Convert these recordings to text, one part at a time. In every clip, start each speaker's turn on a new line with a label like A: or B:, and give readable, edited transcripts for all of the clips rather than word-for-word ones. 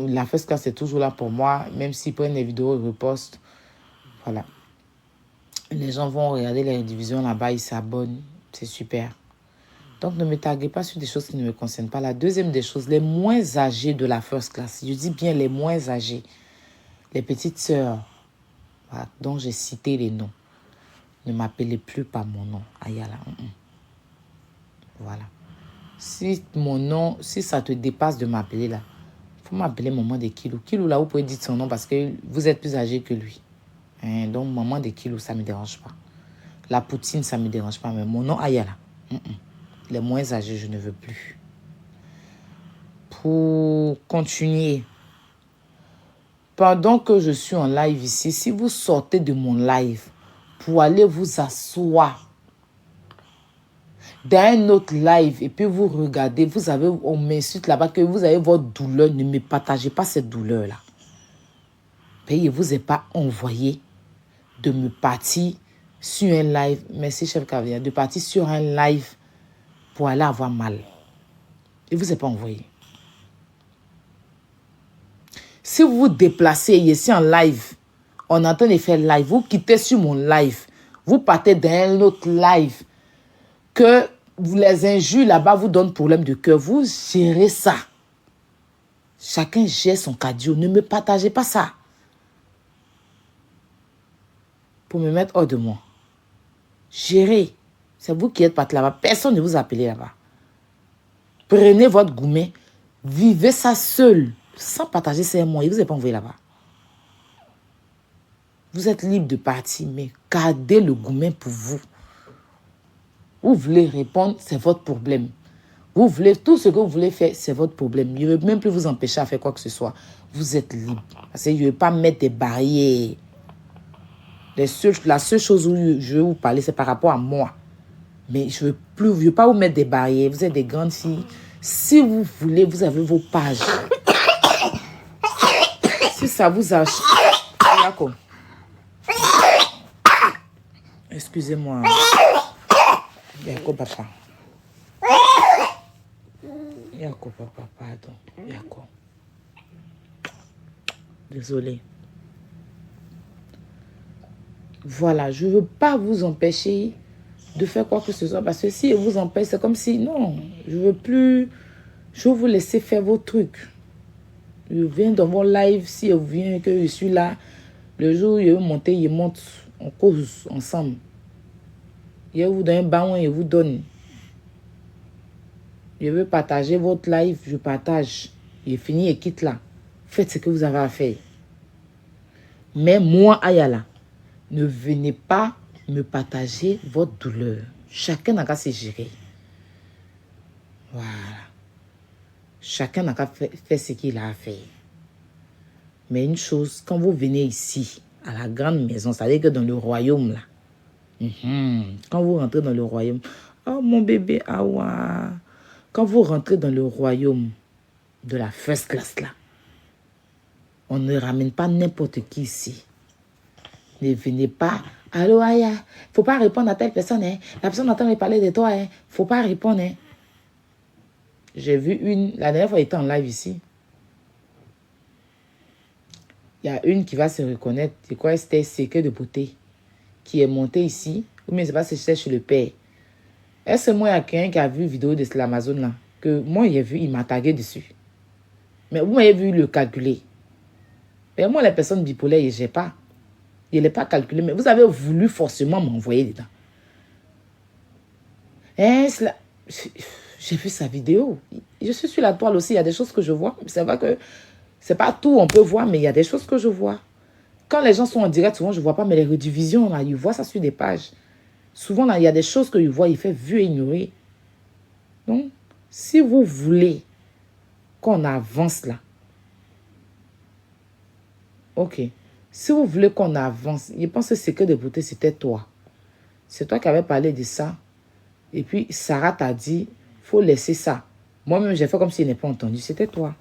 A: La first class est toujours là pour moi. Même s'ils prennent les vidéos, ils repostent. Voilà. Les gens vont regarder les divisions là-bas, ils s'abonnent. C'est super. Donc, ne me taguez pas sur des choses qui ne me concernent pas. La deuxième des choses, les moins âgés de la first class. Je dis bien les moins âgés. Les petites sœurs, voilà, dont j'ai cité les noms. Ne m'appelez plus par mon nom. Ayala. Voilà. Si mon nom, si ça te dépasse de m'appeler là, il faut m'appeler maman de Kilou. Kilou là, vous pouvez dire son nom parce que vous êtes plus âgé que lui. Donc, maman de Kilou, ça ne me dérange pas. La poutine, ça ne me dérange pas. Mais mon nom, Ayala. Les moins âgés, je ne veux plus. Pour continuer, pendant que je suis en live ici, si vous sortez de mon live pour aller vous asseoir dans un autre live et puis vous regardez, vous avez, on m'insulte là-bas que vous avez votre douleur, ne me partagez pas cette douleur-là. Il ne vous est pas envoyé de me partir sur un live, merci chef Caviar, de partir sur un live pour aller avoir mal. Il ne vous est pas envoyé. Si vous vous déplacez ici en live, on est en train de faire live, vous quittez sur mon live, vous partez dans un autre live, que les injures là-bas vous donnent problème de cœur, vous gérez ça. Chacun gère son cardio, ne me partagez pas ça. Pour me mettre hors de moi. Gérez. C'est vous qui êtes parti là-bas, personne ne vous a appelé là-bas. Prenez votre gourmet, vivez ça seul. Sans partager ces mots, il ne vous est pas envoyé là-bas. Vous êtes libre de partir, mais gardez le gourmet pour vous. Vous voulez répondre, c'est votre problème. Vous voulez, tout ce que vous voulez faire, c'est votre problème. Je ne veux même plus vous empêcher à faire quoi que ce soit. Vous êtes libre. Parce que je ne veux pas mettre des barrières. La seule chose où je vais vous parler, c'est par rapport à moi. Mais je ne veux pas vous mettre des barrières. Vous êtes des grandes filles. Si vous voulez, vous avez vos pages. Si ça vous a... D'accord. Excusez-moi. D'accord, papa. D'accord, papa, pardon. D'accord. Désolé. Voilà, je ne veux pas vous empêcher de faire quoi que ce soit. Parce que si je vous empêche, c'est comme si... Non, je ne veux plus... Je veux vous laisser faire vos trucs. Je viens dans mon live, si je viens, que je suis là, le jour où je veux monter, je monte, on cause ensemble. Je vous donne un bain, je vous donne. Je veux partager votre live, je partage. Je finis et quitte là. Faites ce que vous avez à faire. Mais moi, Ayala, ne venez pas me partager votre douleur. Chacun n'a qu'à se gérer. Voilà. Chacun n'a qu'à faire ce qu'il a à faire. Mais une chose, quand vous venez ici, à la grande maison, c'est-à-dire que dans le royaume, là, quand vous rentrez dans le royaume, oh mon bébé, awa, quand vous rentrez dans le royaume de la first class, là, on ne ramène pas n'importe qui ici. Ne venez pas, allô, Aya, il ne faut pas répondre à telle personne, hein. La personne entend parler de toi, il ne faut pas répondre, hein. J'ai vu la dernière fois, elle était en live ici. Il y a une qui va se reconnaître. C'est quoi, c'était Secret de beauté. Qui est montée ici. Ou bien c'est pas si c'était chez le père. Est-ce que moi, il y a quelqu'un qui a vu une vidéo de l'Amazon là? Que moi, j'ai vu, il m'a tagué dessus. Mais vous m'avez vu le calculer. Mais moi, les personnes bipolaires, je n'ai pas. Je ne l'ai pas calculé. Mais vous avez voulu forcément m'envoyer dedans. J'ai vu sa vidéo. Je suis sur la toile aussi. Il y a des choses que je vois. C'est vrai que c'est pas tout on peut voir, mais il y a des choses que je vois. Quand les gens sont en direct, souvent je ne vois pas, mais les redivisions, là, ils voient ça sur des pages. Souvent, là, il y a des choses qu'ils voient, ils font vu et ignorer. Donc, si vous voulez qu'on avance là, ok. Si vous voulez qu'on avance, je pense que Secret de beauté, c'était toi. C'est toi qui avais parlé de ça. Et puis, Sarah t'a dit, il faut laisser ça. Moi-même, j'ai fait comme s'il n'est pas entendu. C'était toi.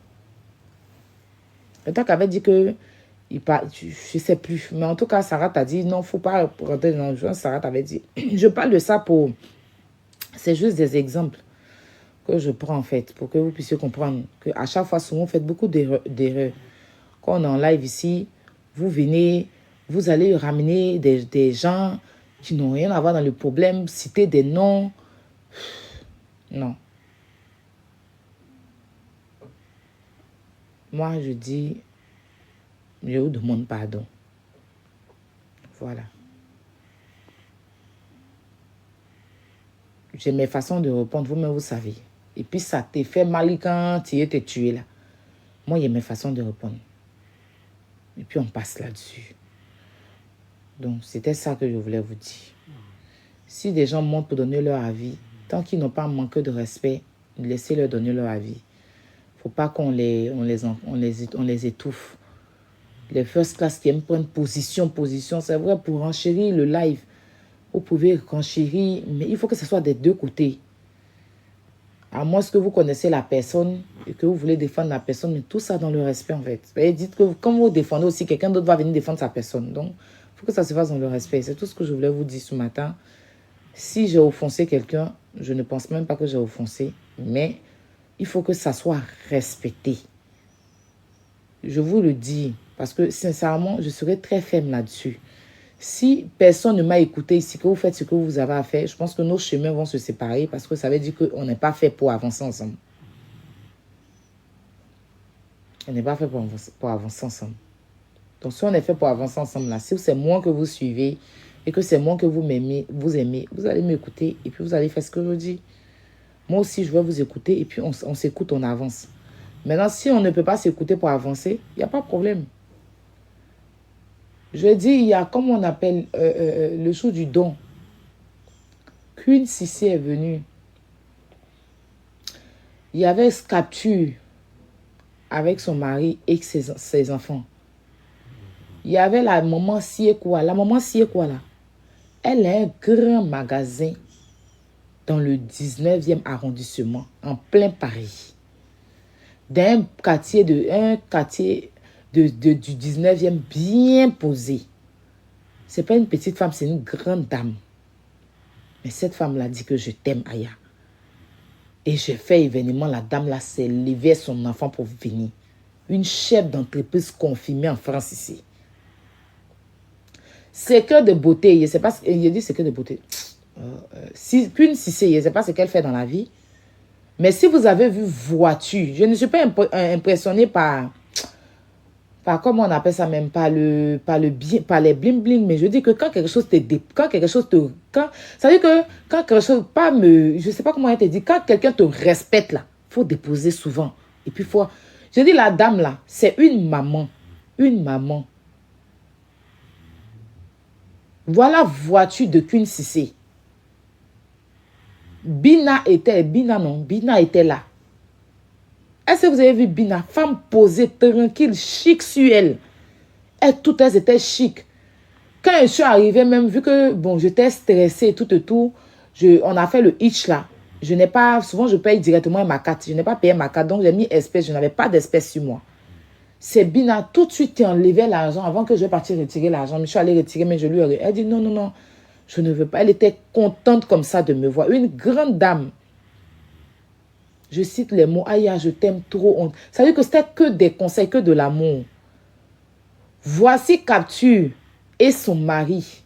A: C'est toi qui avais dit que, je ne sais plus. Mais en tout cas, Sarah t'a dit, non, il ne faut pas rentrer dans le jeu. Sarah t'avait dit, je parle de ça pour... C'est juste des exemples. que je prends, en fait, pour que vous puissiez comprendre qu'à chaque fois, souvent, vous faites beaucoup d'erreurs. Quand on est en live ici, vous venez, vous allez ramener des gens qui n'ont rien à voir dans le problème, citer des noms. Non. Moi, je dis, je vous demande pardon. Voilà. J'ai mes façons de répondre, vous-même, vous savez. Et puis, ça t'est fait mal quand tu es tué là. Moi, il y a mes façons de répondre. Et puis, on passe là-dessus. Donc, c'était ça que je voulais vous dire. Si des gens montent pour donner leur avis, tant qu'ils n'ont pas manqué de respect, laissez-leur donner leur avis. Il ne faut pas qu'on les étouffe. Les first class qui aiment prendre position, c'est vrai, pour renchérir le live. Vous pouvez renchérir, mais il faut que ce soit des deux côtés. À moins que vous connaissez la personne et que vous voulez défendre la personne, mais tout ça dans le respect, en fait. Et dites que comme vous défendez aussi, quelqu'un d'autre va venir défendre sa personne. Donc, il faut que ça se fasse dans le respect. C'est tout ce que je voulais vous dire ce matin. Si j'ai offensé quelqu'un, je ne pense même pas que j'ai offensé, mais il faut que ça soit respecté. Je vous le dis, parce que sincèrement, je serai très ferme là-dessus. Si personne ne m'a écouté ici, que vous faites ce que vous avez à faire, je pense que nos chemins vont se séparer parce que ça veut dire qu'on n'est pas fait pour avancer ensemble. On n'est pas fait pour avancer ensemble. Donc, si on est fait pour avancer ensemble, là, si c'est moi que vous suivez et que c'est moi que vous aimez, vous allez m'écouter et puis vous allez faire ce que je dis. Moi aussi, je vais vous écouter et puis on s'écoute, on avance. Maintenant, si on ne peut pas s'écouter pour avancer, il n'y a pas de problème. Je dis, il y a, comme on appelle, le jour du don. Queen Cissé est venue. Il y avait Capture avec son mari et ses enfants. Il y avait la maman Siekwa. La maman Siekwa, là, elle a un grand magasin dans le 19e arrondissement, en plein Paris. Dans un quartier du 19e bien posé. Ce n'est pas une petite femme, c'est une grande dame. Mais cette femme-là dit que je t'aime, Aya. Et j'ai fait événement, la dame-là s'est levée son enfant pour venir. Une chef d'entreprise confirmée en France ici. C'est que de beauté, je ne sais pas, il dit c'est que de beauté. Qu'une Cissé, je ne sais pas ce qu'elle fait dans la vie. Mais si vous avez vu voiture, je ne suis pas impressionnée par comment on appelle ça même, par les bling bling, mais je dis que quand quelque chose ça veut dire que quand quelque chose, je sais pas comment elle te dit, quand quelqu'un te respecte là, faut déposer souvent. Et puis je dis la dame là, c'est une maman. Voilà voiture de Queen Cissé. Bina était là. Est-ce que vous avez vu Bina, femme posée, tranquille, chic sur elle. Toutes elles étaient chic. Quand je suis arrivée, même vu que, bon, j'étais stressée et tout, on a fait le hitch là. Souvent je paye directement ma carte. Je n'ai pas payé ma carte, donc j'ai mis espèce. Je n'avais pas d'espèce sur moi. C'est Bina, tout de suite, qui enlevait l'argent avant que je partir retirer l'argent. Je suis allée retirer, mais elle dit non, je ne veux pas. Elle était contente comme ça de me voir. Une grande dame. Je cite les mots, Aya, je t'aime trop. Ça veut dire que c'était que des conseils, que de l'amour. Voici Capture et son mari.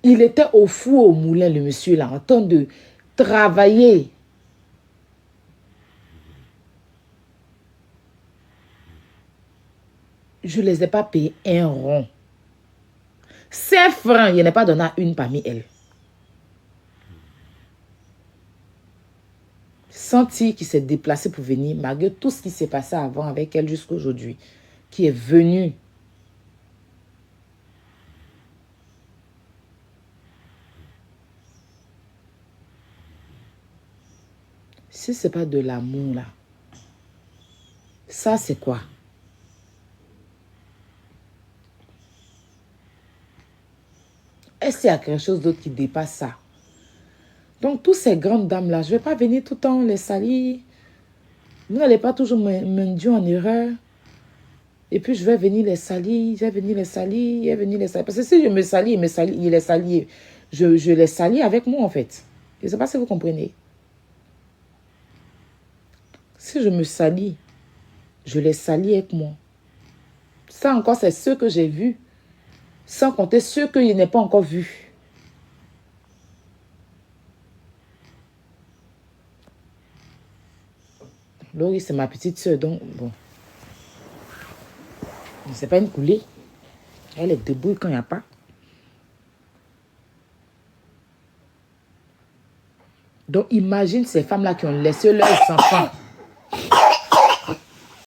A: Il était au four au moulin, le monsieur là, en train de travailler. Je ne les ai pas payés un rond. 5 francs, il n'y en a pas donné à une parmi elles. Senti qui s'est déplacé pour venir, malgré tout ce qui s'est passé avant avec elle jusqu'à aujourd'hui, qui est venue. Si ce n'est pas de l'amour là, ça c'est quoi? Est-ce qu'il y a quelque chose d'autre qui dépasse ça? Donc, toutes ces grandes dames-là, je ne vais pas venir tout le temps les salir. Vous n'allez pas toujours m'induire en erreur. Et puis, je vais venir les salir, Parce que si je me salis, il les salit avec moi, en fait. Je ne sais pas si vous comprenez. Si je me salis, je les salis avec moi. Ça encore, c'est ceux que j'ai vus. Sans compter ceux que je n'ai pas encore vus. Laurie, c'est ma petite soeur, donc bon. C'est pas une coulée. Elle est debout quand il n'y a pas. Donc, imagine ces femmes-là qui ont laissé leurs enfants